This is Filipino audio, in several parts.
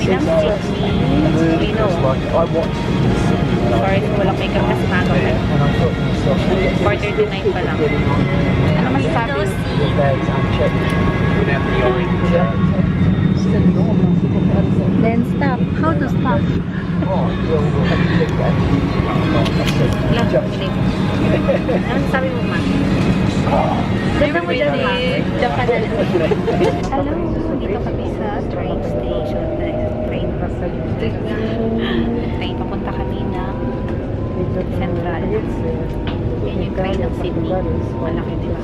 kami ng Sydney. Lino. Sorry, walang makeup kasi maga pa. 8:45 pa lang. Ano masasabi? Then stop. How to stop? Lang, ulit. Ano sabi mo, ma? Ganda mo dyan, ma. Diyan ka na lang. Hello, dito kami sa train station. Train papunta kami ng Central. Yan yung train ng Sydney. Malaki, diba?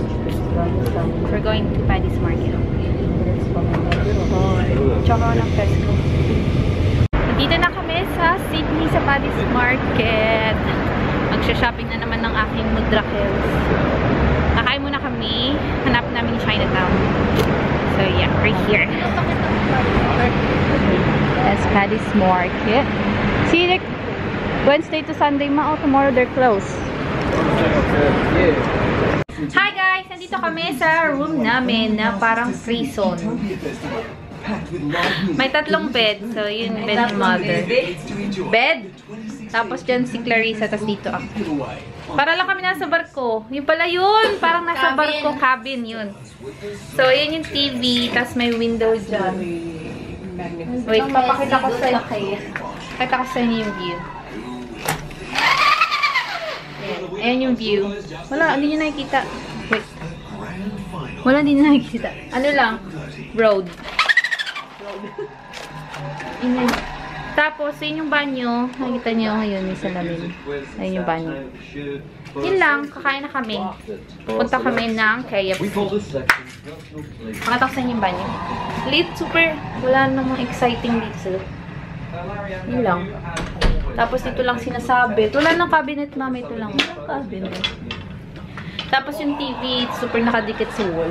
We're going to Paddy's Market. Tsaka ng Tesco. Dito na kami sa Sydney sa Paddy's Market. Magsha-shopping na naman ng aking Mudra Hills. Kakain muna kami. Hanap namin yung Chinatown. So yeah, right here. That's Paddy's Market. See you Wednesday to Sunday ma. Oh, tomorrow they're closed. Hi guys! Nandito kami sa room namin na parang free zone. May 3 bed. So, yun bed ni mother. Bed! Tapos dyan si Clarissa, tapos dito ako. Para lang kami nasa barko. Yung pala yun! Parang nasa barko. Cabin yun. So, yun yung TV. Tapos may window dyan. Wait, papakita ko sa Pakita ko sa inyo yung view. Ayan yung view. Wala, hindi nyo nakikita. Wait. Wala, hindi nyo nakikita. Ano lang? Road. Tapos, yun yung banyo. Nakikita nyo ngayon, may salamin. Ayun yung banyo. Yun lang, kakain na kami. Pupunta kami ng KFC. Pakita ko sa inyo yung banyo. Lit, super. Wala namang exciting dito. Yun lang. Tapos dito lang sinasabi. Ito lang ng cabinet, mama. Ito lang. Cabinet. Tapos yung TV, super nakadikit sa wall.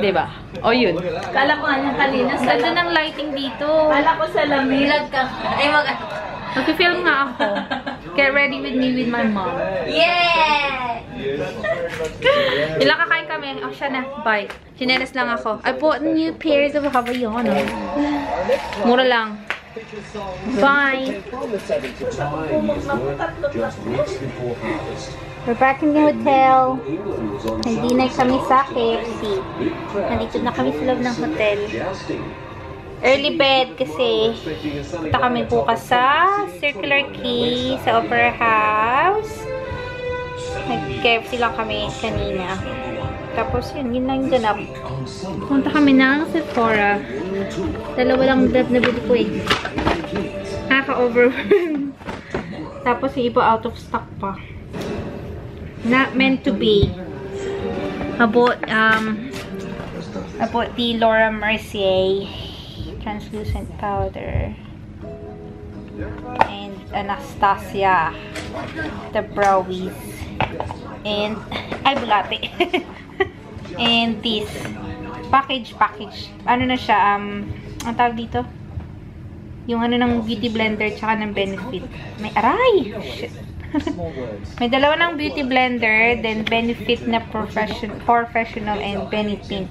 Diba? O yun. Kala ko nga kanina. Ganda ng lighting dito. Kala ko sa lamig. Ay, mag-film nga ako. Get ready with me with my mom. Yeah! Ilang kakain kami. Oh, siya na. Bye. Chinelas lang ako. I bought new pairs of Havaiano. Mura lang. Bye! We're back in the hotel. Nag-dinner kami sa KFC. Nandito na kami sa loob ng hotel. Early bed kasi punta kami bukas sa Circular Quay sa Opera House. Nag-KFC lang kami kanina. Tapos yun lang yung ganap. Punta kami ng Sephora. Dalawa lang na bili ko eh. Nakaka-overwhelm. Tapos yung iba out of stock pa. Not meant to be. I bought the Laura Mercier translucent powder. And Anastasia the Browies. And ay bulate. And this package. Ano na siya, ang tawag dito? Yung ano ng beauty blender tsaka ng Benefit. May aray! Shit. May dalawa ng beauty blender, then Benefit na professional and Benefit.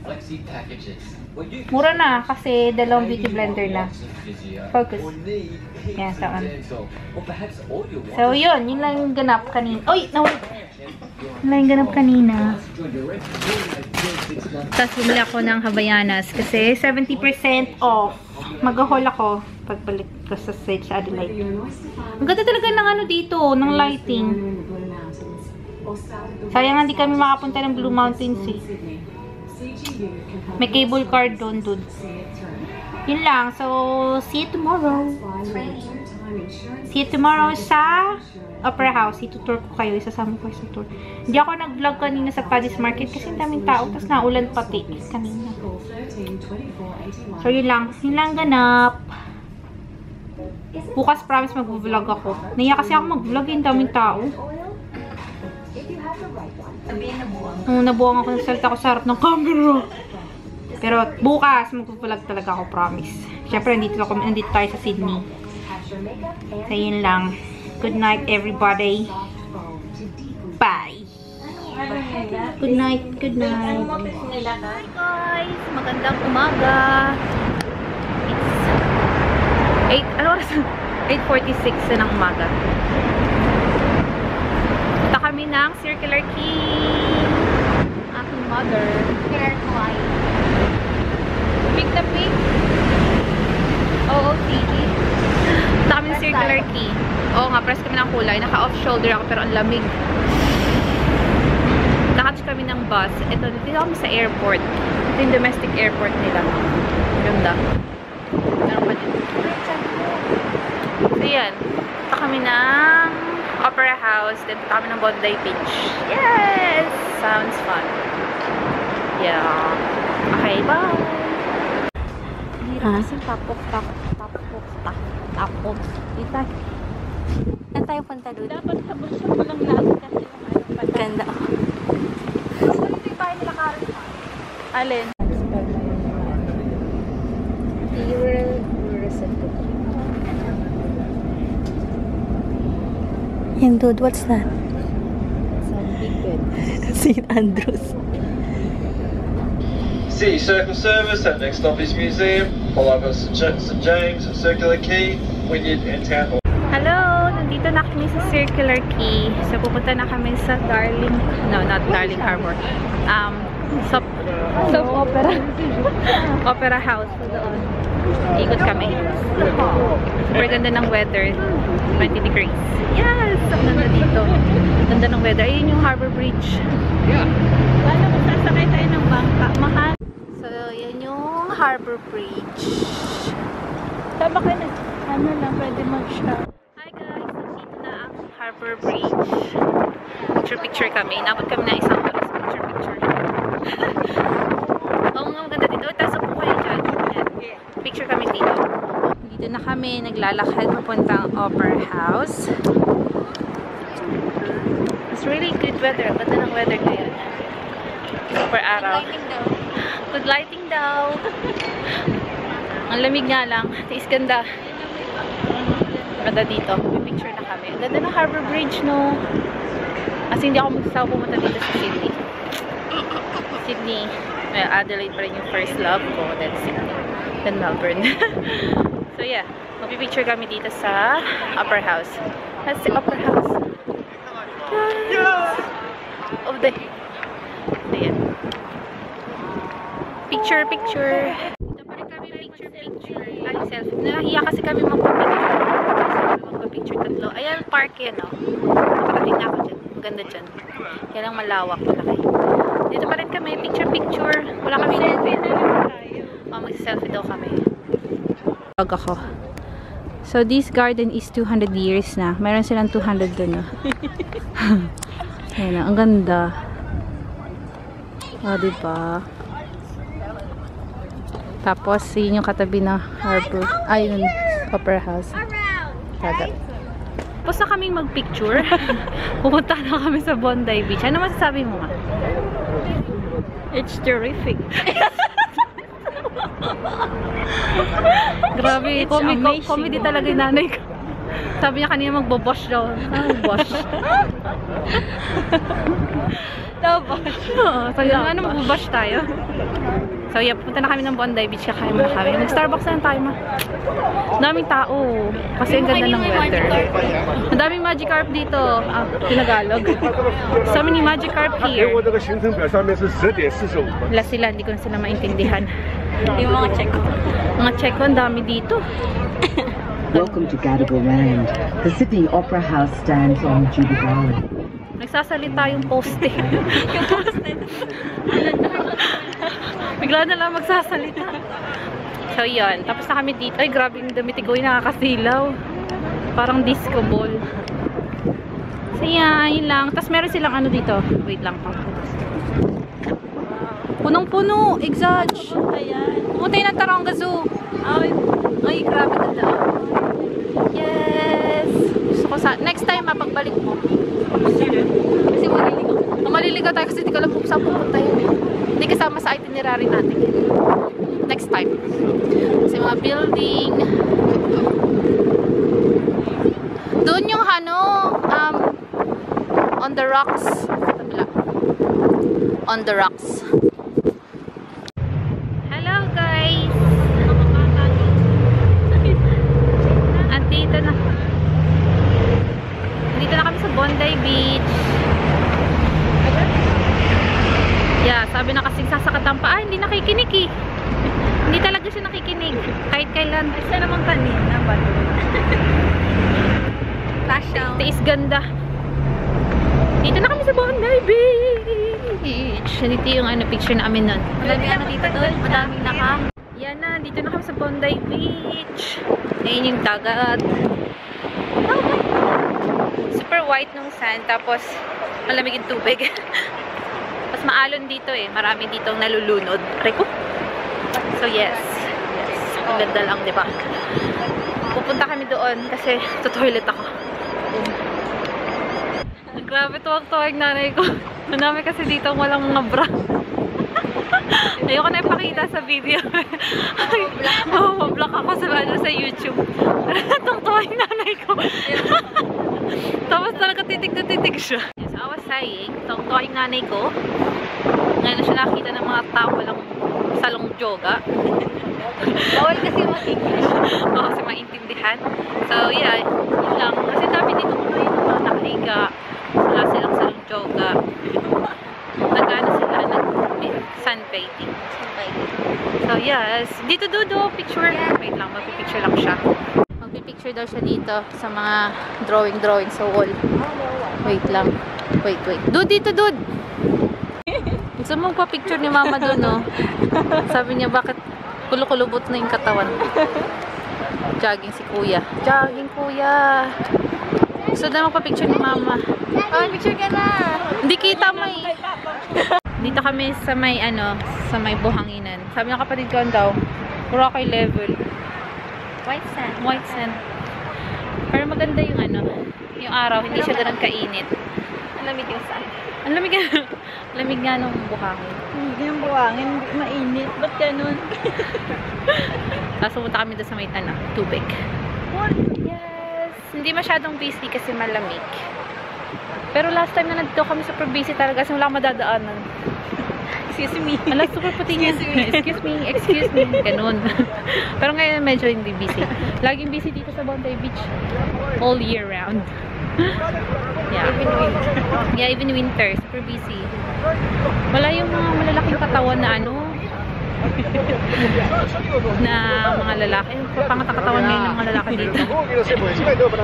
Mura na kasi dalawang beauty blender na. Focus. Yan, saan. So, yun lang yung ganap kanina. Oy! Nawala! Yun lang yung ganap kanina. Tapos bumili ako ng Havaianas kasi 70% off. Mag-haul ako pagbalik ko sa Adelaide. Ang ganda talaga ng ano dito, ng lighting. Sayang hindi kami makapunta ng Blue Mountains eh. May cable car doon. Yun lang. So, see you tomorrow. See you tomorrow sa Opera House. Itutour ko kayo. Isasama ko sa tour. Hindi ako nag-vlog kanina sa Paddy's Market kasi daming tao. Tapos naulan pati kanina. So, yun lang. Yun lang ganap. Bukas promise mag-vlog ako. Naiya kasi ako mag-vlog. Yung daming tao. Nabuwang ako ng salita ko sa harap ng camera. Pero bukas mag-vlog talaga ako, promise. Siyempre, nandito tayo sa Sydney. So, yun lang. Good night, everybody. Bye. Good night. Hi, guys. Magandang umaga. It's 8:46 na ng umaga. Punta kami ng Circular Quay. Aking mother. Hair quiet. Pick the pick. OOTD. Punta kami ng Circular Quay. Oo nga, press kami ng kulay. Naka-off shoulder ako pero ang lamig. Nakatch kami ng bus. Ito, dito kami sa airport. Ito yung domestic airport nila. Ganda. Meron pa dito. So yan. Punta kami ng Opera House. Then punta kami ng Bondi Beach. Yes! Sounds fun. Yeah. Okay, bye! Kasi tapok. Dito. Saan tayo punta doon? Dapat sa bulsa ko lang lahat kasi yung Ganda. So, ito yung bahay nila Karen. Alin? And dude, what's that? Some big bed. St. Andrews. City Circle service at next stop is Museum, followed by St James, Circular Quay, Wynyard and Town Hall. Hello! Nandito na kami sa Circular Quay. So, pupunta na kami sa Darling... No, not Darling Harbor. Soap Opera. Opera House. So, doon. Ikot kami. Super ganda ng weather. 20 degrees. Yes! Ang ganda dito. Ganda ng weather. Ayun yung Harbor Bridge. Kala ko sasakay tayo ng bangka. Mahal. So, yan yung Harbor Bridge. Tama ka na. Ano lang, pwede mag-shop. Hi guys! Nandito na ang Harbor Bridge. Picture kami. Inabot kami na isang oras. Picture. Oo nga, maganda dito. Tapos po kayo dyan. Picture kami dito. Dito na kami. Naglalakad papuntang Opera House. It's really good weather. Ganda ng weather ngayon. Super araw. Good lighting daw. Ang lamig nga lang. Tiis ganda. Ganda dito. May picture na kami. Ganda ng Harbor Bridge, no? Kasi hindi ako magsasawa pumunta dito sa Sydney. Sydney. Well, Adelaide pa rin yung first love ko. Then Sydney. Then Melbourne. So yeah. Magpipicture kami dito sa Opera House. That's the Opera House. Yes! Oh, the... Ayan. Picture. Dito pa rin kami picture. Ay, selfie. Nahiya kasi kami magpapicture tatlo. Ayan, park yan, no? Nakarating na ako dyan. Maganda dyan. Yan ang malawak. Malaki. Dito pa rin kami. Picture. Wala kami. Selfie na lang tayo. Mag-selfie daw kami. Vlog ako. So, this garden is 200 years na. Meron silang 200 dun, no? Ayan, ang ganda. O, diba? Tapos, yun yung katabi ng harbor. Ay, yun, Opera House. Tada. Tapos na kaming mag-picture. Pupunta na kami sa Bondi Beach. Ano masasabi mo nga? It's terrific. Grabe, comedy talaga yung nanay ko. Sabi niya kanina magbo-bosh daw. Bosh. Bosh. Sabi niya, ano magbo-bosh tayo? So yeah, pupunta na kami ng Bondi Beach. Kakain muna kami. Nag-Starbucks na tayo ma. Daming tao. Kasi ang ganda ng weather. Ang daming Magikarp dito. Tinagalog. So many Magikarp here. Wala sila, hindi ko na sila maintindihan. Yung mga check. Mga check ang dami dito. Welcome to Gadigal Land. The Sydney Opera House stands on Judy Garland. Nagsasalita yung poste. Yung poste. Bigla na lang magsasalita. So yun, tapos na kami dito. Ay grabe yung damit ko, nakakasilaw. Parang disco ball. So yan, yun lang. Tapos meron silang ano dito. Wait lang pa. Punong-puno, exage. Ayan. Pumunta yun ng Taronga Zoo. Ay, grabe ganda. Yes. Gusto ko sa next time pagbalik mo. Kasi maliligaw tayo kasi di ko alam kung saan pupunta yun. Hindi kasama sa itinerary natin. Next time. Kasi mga building. Doon yung ano, on the rocks. On the rocks. Hello guys! Bondi Beach. Yeah, sabi na kasing sasakatan pa. Hindi nakikinig eh. Hindi talaga siya nakikinig. Kahit kailan. Isa naman kanina ba? Flash down. Tiis ganda. Dito na kami sa Bondi Beach. Dito yung picture namin nun. Madami ano dito doon? Madaming naka. Yan na, dito na kami sa Bondi Beach. Ayun yung dagat. Super white nung sand, tapos malamig yung tubig. Mas maalon dito eh. Marami ditong nalulunod. Reko. So yes. Ang ganda lang, di ba? Pupunta kami doon kasi to-toilet ako. Grabe tuwag-tuwag nanay ko. Manami kasi dito walang mga bra. Ayoko na ipakita sa video. Mablock ako sa YouTube. Tuwag-tuwag nanay ko. Tapos talaga titig na titig siya. Yes, I was saying, tuwag-tuwag nanay ko. Ngayon na siya nakita ng mga tao walang salong yoga. Bawal kasi mag-English. Oo, kasi maintindihan. So, yeah, yun lang. Kasi dami dito ko yung mga nakahiga. Wala silang salong yoga. Nag-ano sila, sunbathing. So, yes. Dito, Dudo, picture. Wait lang, magpipicture lang siya. Magpipicture daw siya dito sa mga drawing sa wall. Wait lang. Wait. Dude, dito, dude! Gusto mo pa-picture ni mama doon, no? Sabi niya, bakit kulukulubot na yung katawan? Jogging si kuya. Jogging, kuya! Gusto na magpa-picture ni mama. Oh, picture ka na! Hindi kita may. Dito kami sa may sa may buhanginan. Sabi ng kapatid ko daw, Boracay level. White sand. White sand. Pero maganda yung yung araw, hindi siya ganoon kainit. Ang lamig yung sand. Ang lamig lamig nga nung buhangin. Hindi yung buwangin, mainit. Ba't ganun? Tapos pumunta kami doon sa may tubig. Yes! Hindi masyadong busy kasi malamig. Pero last time na nandito kami super busy talaga kasi wala akong madadaanan. Excuse me. Wala, super puti niya. Excuse me. Ganun. Pero ngayon medyo hindi busy. Laging busy dito sa Bondi Beach. All year round. Yeah. Even winter. Super busy. Wala yung mga malalaking katawan na na mga lalaki. Pangat ang katawan ngayon ng mga lalaki dito.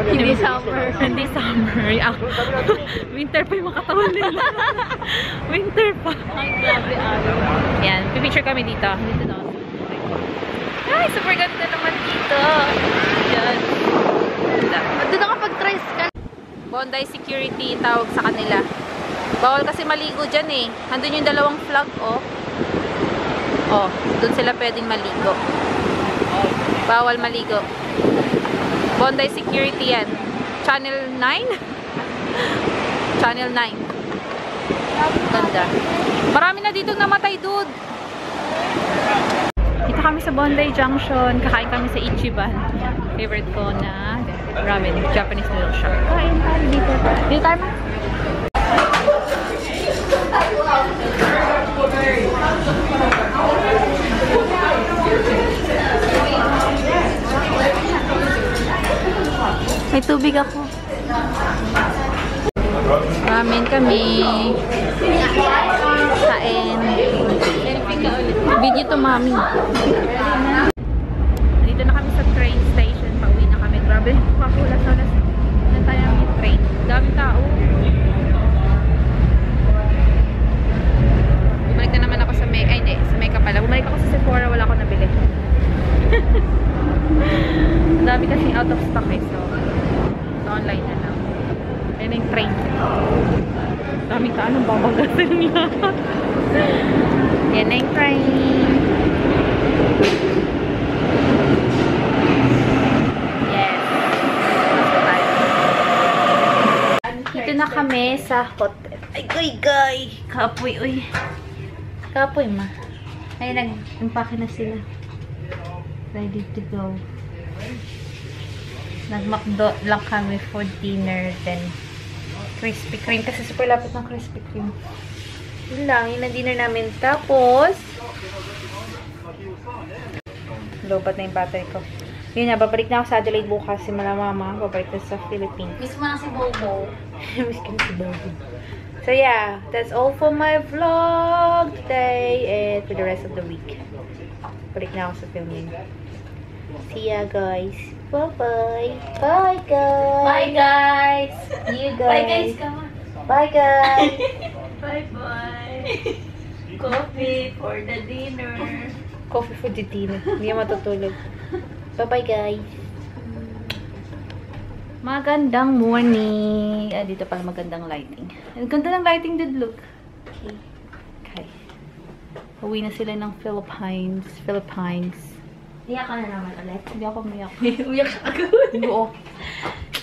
Hindi summer. Hindi summer. Yeah. Winter pa yung mga katawan nila. Winter pa. Ay, grabe araw. Yan. Pipicture kami dito. Dito na. Ay, super ganda naman dito. Yan. Ganda. Doon ako pag-trace ka. Bondi security tawag sa kanila. Bawal kasi maligo dyan eh. Andun yung dalawang flag, oh. Oh, doon sila pwedeng maligo. Bawal maligo. Bondi security yan. Channel 9? Channel 9. Ganda. Marami na dito namatay, dude. Dito kami sa Bondi Junction. Kakain kami sa Ichiban. Favorite ko na ramen. Japanese noodle shop. Kain tayo dito. Dito tayo ma? May tubig ako. Ramen kami. Kain. Video to mami. Dito na kami sa train station. Pauwi na kami. Grabe. Pakulas-ulas. Nantay namin yung train. Daming tao. Bumalik na naman ako sa Mecca. Ay, hindi. Sa Mecca pala. Bumalik ako sa Sephora. Wala akong nabili. Ang dami kasing out of stock eh. So, online na lang. Ayan na yung train. Daming ka. Anong babagasin lahat? Yan na yung train. Yes. Dito na kami sa hotel. Ay, guy. Kapoy, uy. Kapoy, ma. Ay, nag-impake na sila. Ready to go. Nag-McDo lang kami for dinner. Then, Krispy Kreme. Kasi super lapit ng Krispy Kreme. Yun lang. Yun ang dinner namin. Tapos, lobat na yung battery ko. Yun na, babalik na ako sa Adelaide bukas. Si mama, babalik na sa Philippines. Miss mo na si Bobo. Miss ko na si Bobo. So yeah, that's all for my vlog today and for the rest of the week. Balik na ako sa filming. See ya, guys. Bye-bye. Bye, guys. Bye, guys. You guys. Bye, guys. Come on. Bye, guys. Bye-bye. Coffee for the dinner. Coffee for the dinner. Hindi na matutulog. Bye-bye, guys. Magandang morning. Ah, dito pala magandang lighting. Ang ganda ng lighting, dude. Look. Okay. Okay. Uwi na sila ng Philippines. Iyak ka na naman ulit. Hindi ako umiyak. Uyak ka agad. Oo.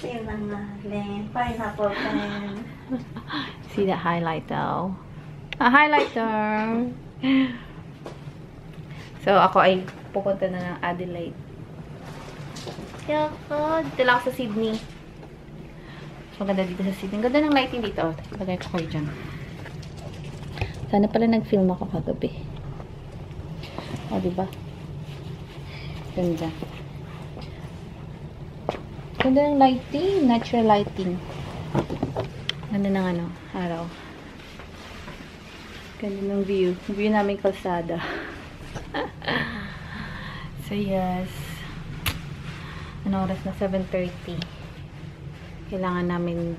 Sa'yo na nga, Len. Pineapple pen. See that highlighter. A highlighter. So, ako ay pupunta na ng Adelaide. Kaya ako, dito lang ako sa Sydney. So, maganda dito sa Sydney. Ang ganda ng lighting dito. Lagay ko kayo dyan. Sana pala nag-film ako kagabi. O, diba? Ganda. Ganda ng lighting. Natural lighting. Ganda ng ano, araw. Ganda ng view. View namin kalsada. So, yes. Ano oras na? 7:30. Kailangan namin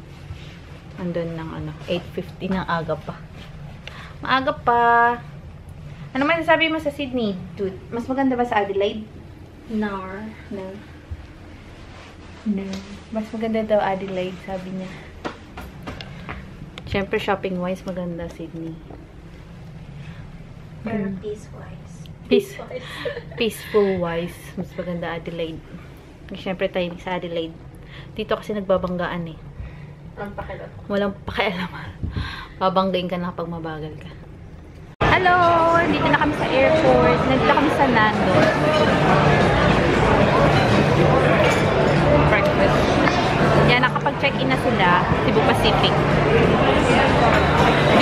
andun ng ano, 8:50 ng aga pa. Maaga pa. Ano man sasabi mo sa Sydney, dude? Mas maganda ba sa Adelaide? No. No. No. Mas maganda daw Adelaide, sabi niya. Siyempre, shopping-wise, maganda Sydney. Pero peace-wise. Peaceful-wise, mas maganda Adelaide. Siyempre, tayo sa Adelaide. Dito kasi nagbabanggaan eh. Walang pakialam. Babanggain ka na kapag mabagal ka. Hello! Dito na kami sa airport. Nandito kami sa Nando. Breakfast. Yan, nakapag-check-in na sila. Cebu Pacific.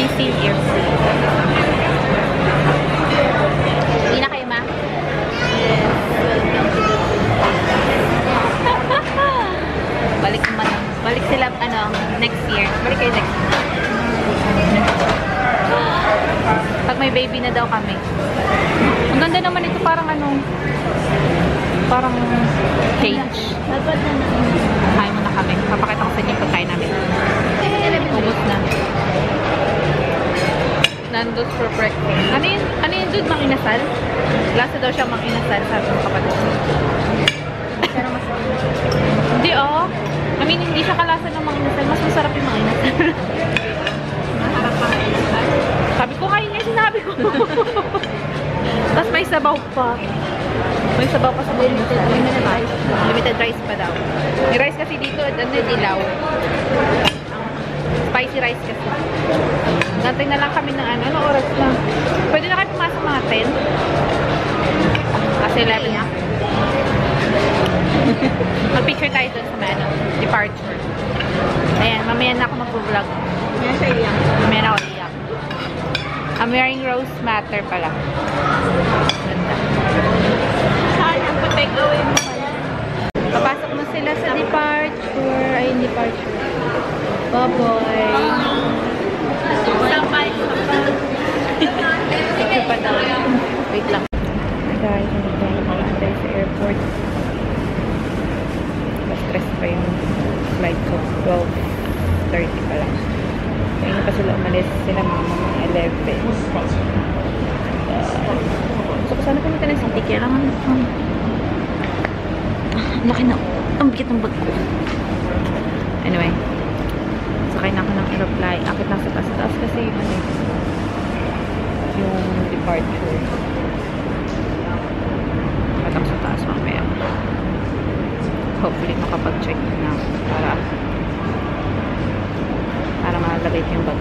BC Airport. Hindi na kayo, ma? Yes. Balik sila, next year. Balik kayo next year. Pag may baby na daw kami. Ang ganda naman ito, parang parang change. Dapat na namin. Kain muna kami. Papakita ko sa inyo yung pagkain namin. Ubus na. Nando's for breakfast. Ano yun, dude? Manginasal? Lasa daw siya manginasal, sabi ng kapatid. Pero mas Hindi, oh. Hindi siya kalasa ng manginasal. Mas masarap yung manginasal. masarap pa inasal. Sabi ko, kayo nga sinabi ko. Tapos may sabaw pa. May sabaw pa sa manginasal. Limited rice pa daw. Yung rice kasi dito, dilaw. Spicy rice kasi. Nantay na lang kami ng ano oras lang. Pwede na kayo pumasok mga 10. Kasi 11 na. Mag-picture tayo dun sa may departure. Ayan, mamaya na ako mag-vlog. Mamaya na ako iyak. I'm wearing rose matter pala. Ganda. Saan ang take away mo pala? Papasok na sila sa departure. Ayun, departure. Bye-bye. Sabay. Picture pa daw. Wait lang. Hi guys, nandito sa airport. Stress pa yung flight ko. 12:30 pa lang. Kaya pa sila umalis. Sila mama mga 11. So, sana pumunta na sa city. Kailangan laki na. Ang bigat ng bag ko. Anyway. Sakay na ako ng aeroplane. Akit na sa taas kasi yung departure. Akit ako sa taas mamaya. Hopefully makapag-check na para malagay yung bag.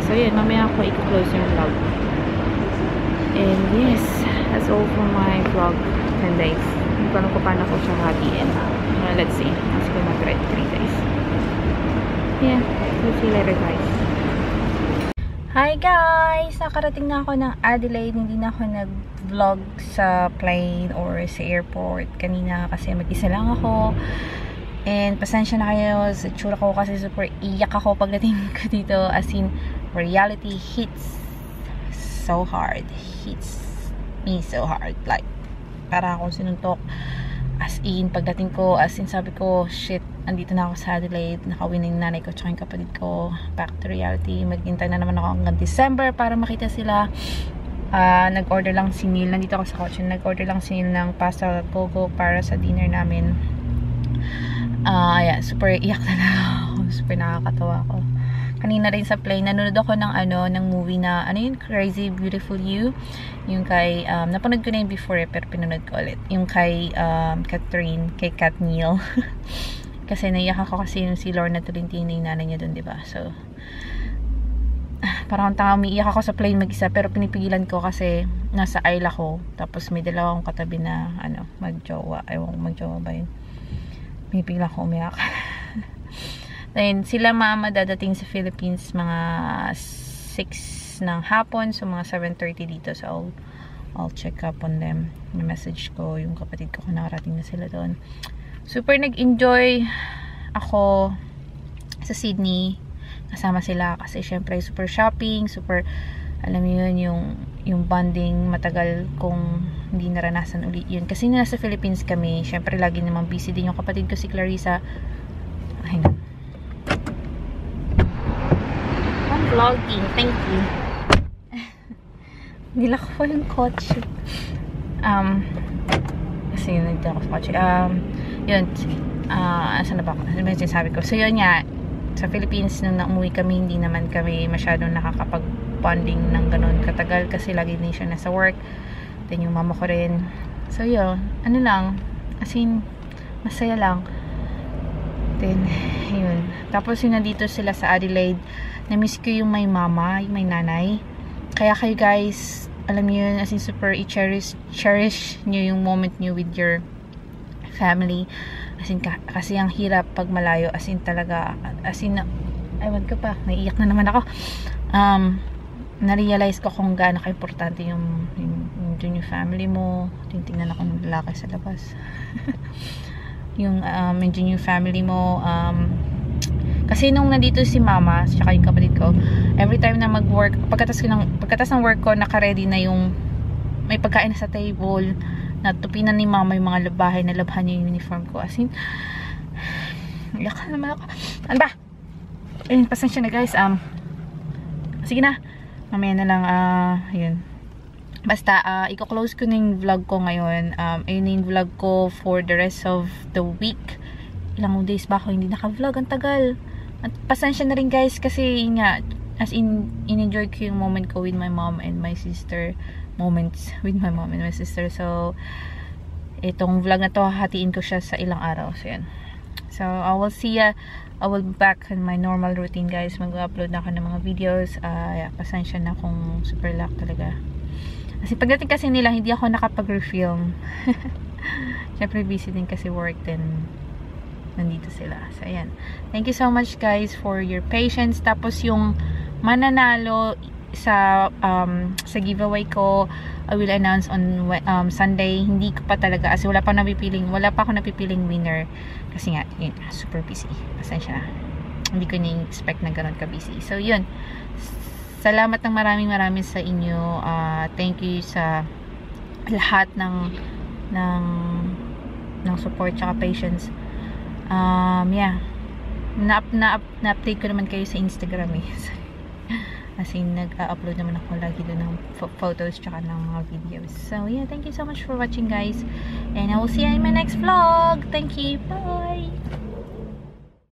So yun, mamaya ako i-close yung vlog. And yes, that's all for my vlog 10 days. Hindi ko alam kung paano ko siya hatiin. Let's see. Mas ko mag-read 3 days. Yeah, we'll see you later guys. Hi guys! Nakarating na ako ng Adelaide. Hindi na ako nag-vlog sa plane or sa airport kanina kasi mag-isa lang ako. And pasensya na kayo sa tsura ko kasi super iyak ako pagdating ko dito. As in, reality hits so hard. Hits me so hard. Like, para akong sinuntok. As in, pagdating ko, as in sabi ko, shit, andito na ako sa Adelaide, nakauwi na yung nanay ko tsaka yung kapatid ko, back to reality. Maghintay na naman ako hanggang December para makita sila. Nag-order lang si Neil, nandito ako sa kotse, nag-order lang si Neil ng pasta gogo para sa dinner namin. Yeah, super iyak na ako, super nakakatawa ako. Kanina rin sa plane, nanonood ako ng ng movie na, yun, Crazy Beautiful You. Yung kay, napanood ko na yun before pero pinanood ko ulit. Yung kay Catherine, kay Kat Neil. Kasi naiyak ako kasi yung si Lorna Tolentino yung nanay niya dun, diba? So, parang tanga, umiiyak ako sa plane mag-isa pero pinipigilan ko kasi nasa aisle ako. Tapos may dalawa akong katabi na, magjowa. Ewan kung magjowa ba yun. Pinipigilan ko umiyak. Then, sila mama dadating sa Philippines mga 6 ng hapon. So, mga 7:30 dito. So, I'll check up on them. May-message ko yung kapatid ko kung nakarating na sila doon. Super nag-enjoy ako sa Sydney. Kasama sila kasi syempre super shopping. Super, alam mo yun, yung bonding. Matagal kong hindi naranasan ulit yun. Kasi nasa Philippines kami. Syempre, lagi naman busy din yung kapatid ko si Clarissa. Ay, no. Vlogging, thank you. Nilako ko yung kotse. Kasi yun, nandito ako sa kotse. Yun, saan na ba ako? Ano ba yung sinasabi ko? So yun nga, sa Philippines, nung umuwi kami, hindi naman kami masyadong nakakapag-bonding ng ganun katagal kasi lagi din siya nasa work. Then yung mama ko rin. So yun, lang, as in, masaya lang. Then, yun. Tapos yun, nandito sila sa Adelaide. Na-miss ko yung may mama, yung may nanay. Kaya kayo guys, alam niyo yun, as in super i-cherish nyo yung moment nyo with your family. As in, kasi ang hirap pag malayo. As in talaga, as in, aywan ko pa, naiiyak na naman ako. Na-realize ko kung gaano ka-importante yung family mo. Tingnan ako ng lalaki sa labas. yung family mo, kasi nung nandito si mama tsaka yung kapatid ko, every time na mag-work, pagkatas ng work ko, naka-ready na yung may pagkain na sa table, natupinan ni mama yung mga labahay, nalabhan niya yung uniform ko. As in, iyak na naman ako. Ano ba? Ayun, pasensya na guys. Sige na, mamaya na lang. Yun, basta i-close ko na yung vlog ko ngayon. Ayun yung vlog ko for the rest of the week. Ilang days ba ako hindi naka-vlog, ang tagal. At pasensya na rin guys kasi nga, as in enjoy ko yung moment ko with my mom and my sister. Moments with my mom and my sister. So itong vlog na to, hatiin ko siya sa ilang araw. So yan. So I will see ya. I will be back in my normal routine guys. Mag-upload na ako ng mga videos. Yeah, pasensya na kung super lack talaga. Kasi pagdating kasi nila, hindi ako nakapag-refilm. Syempre busy din kasi work, then nandito sila. So, ayan. Thank you so much guys for your patience. Tapos yung mananalo sa giveaway ko, I will announce on Sunday. Hindi ko pa talaga, kasi wala pa ako napipiling winner. Kasi nga, yun, super busy. Pasensya na. Hindi ko ni-expect na ganun ka-busy. So, yun. Salamat ng maraming sa inyo. Thank you sa lahat ng support tsaka patience. Yeah. Na-update ko naman kayo sa Instagram eh. Kasi nag-upload naman ako lagi doon ng photos tsaka ng mga videos. So, yeah. Thank you so much for watching guys. And I will see you in my next vlog. Thank you. Bye!